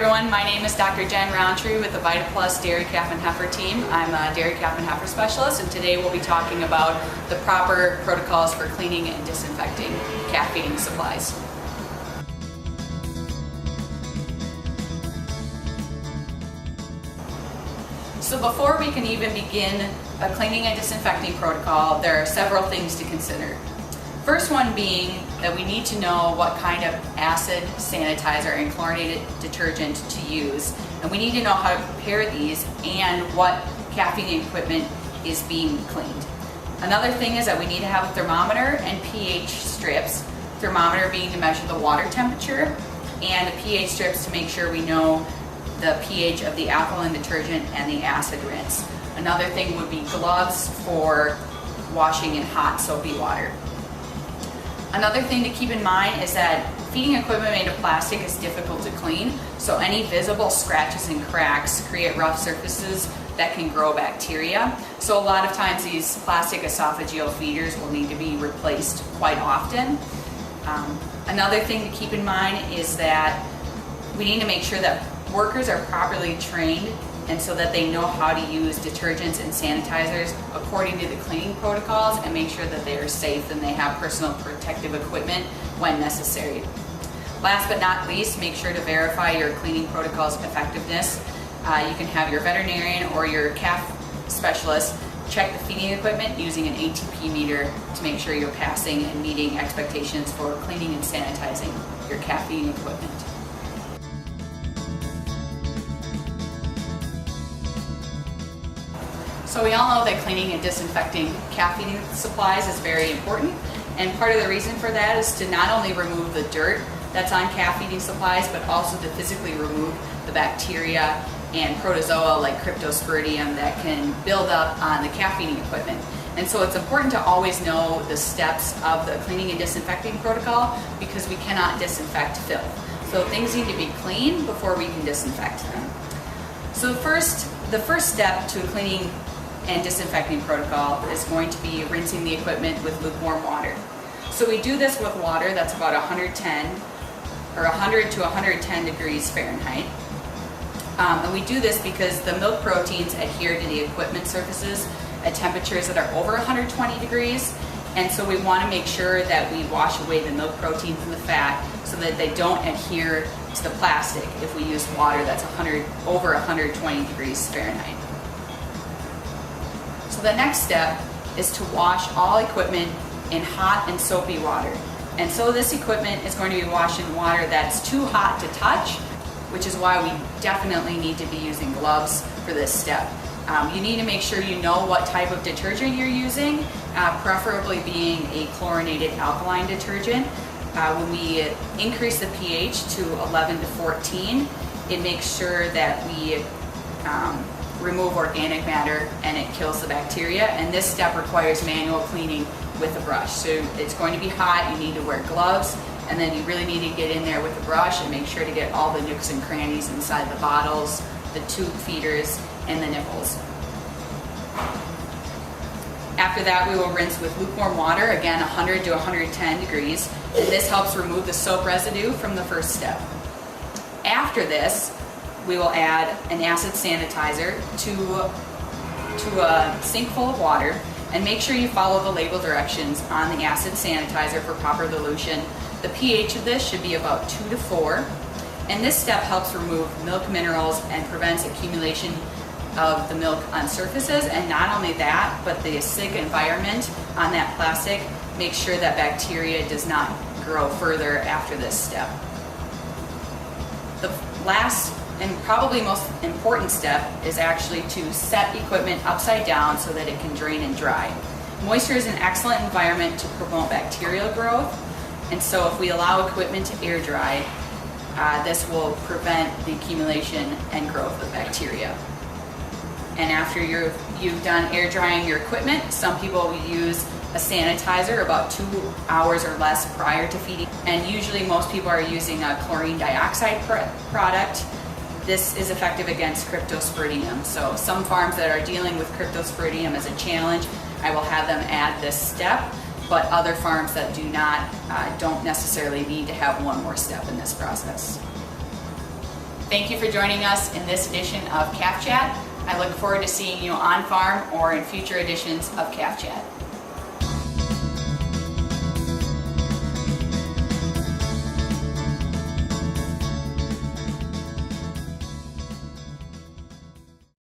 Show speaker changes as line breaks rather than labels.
everyone, my name is Dr. Jenn with the Vita Plus Dairy Calf and Heifer team. I'm a dairy calf and heifer specialist, and today we'll be talking about the proper protocols for cleaning and disinfecting calf feeding supplies. So before we can even begin a cleaning and disinfecting protocol, there are several things to consider. First one being that we need to know what kind of acid, sanitizer, and chlorinated detergent to use. And we need to know how to prepare these and what calf feeding equipment is being cleaned. Another thing is that we need to have a thermometer and pH strips. Thermometer being to measure the water temperature, and the pH strips to make sure we know the pH of the alkaline detergent and the acid rinse. Another thing would be gloves for washing in hot soapy water. Another thing to keep in mind is that feeding equipment made of plastic is difficult to clean, so any visible scratches and cracks create rough surfaces that can grow bacteria. So a lot of times these plastic esophageal feeders will need to be replaced quite often. Another thing to keep in mind is that we need to make sure that workers are properly trained and so that they know how to use detergents and sanitizers according to the cleaning protocols, and make sure that they are safe and they have personal protective equipment when necessary. Last but not least, make sure to verify your cleaning protocol's effectiveness. You can have your veterinarian or your calf specialist check the feeding equipment using an ATP meter to make sure you're passing and meeting expectations for cleaning and sanitizing your calf feeding equipment. So we all know that cleaning and disinfecting calf feeding supplies is very important, and part of the reason for that is to not only remove the dirt that's on calf feeding supplies, but also to physically remove the bacteria and protozoa like Cryptosporidium that can build up on the calf feeding equipment. And so it's important to always know the steps of the cleaning and disinfecting protocol, because we cannot disinfect filth. So things need to be clean before we can disinfect them. So the first step to cleaning and disinfecting protocol is going to be rinsing the equipment with lukewarm water. So we do this with water that's about 100 to 110 degrees Fahrenheit. And we do this because the milk proteins adhere to the equipment surfaces at temperatures that are over 120 degrees. And so we want to make sure that we wash away the milk proteins and the fat so that they don't adhere to the plastic if we use water that's over 120 degrees Fahrenheit. So the next step is to wash all equipment in hot and soapy water. And so this equipment is going to be washed in water that's too hot to touch, which is why we definitely need to be using gloves for this step. You need to make sure you know what type of detergent you're using, preferably being a chlorinated alkaline detergent. When we increase the pH to 11 to 14, it makes sure that we remove organic matter and it kills the bacteria, and this step requires manual cleaning with a brush. So it's going to be hot, you need to wear gloves, and then you really need to get in there with a brush and make sure to get all the nooks and crannies inside the bottles, the tube feeders, and the nipples. After that, we will rinse with lukewarm water, again 100 to 110 degrees, and this helps remove the soap residue from the first step. After this, we will add an acid sanitizer to a sink full of water, and make sure you follow the label directions on the acid sanitizer for proper dilution. The pH of this should be about 2 to 4, and this step helps remove milk minerals and prevents accumulation of the milk on surfaces. And not only that, but the acidic environment on that plastic makes sure that bacteria does not grow further after this step. The last and probably most important step is actually to set equipment upside down so that it can drain and dry. Moisture is an excellent environment to promote bacterial growth, and so if we allow equipment to air dry, this will prevent the accumulation and growth of bacteria. And after you've done air drying your equipment, some people will use a sanitizer about 2 hours or less prior to feeding, and usually most people are using a chlorine dioxide product. This is effective against Cryptosporidium. So some farms that are dealing with Cryptosporidium as a challenge, I will have them add this step, but other farms that do not don't necessarily need to have one more step in this process. Thank you for joining us in this edition of Calf Chat. I look forward to seeing you on farm or in future editions of Calf Chat.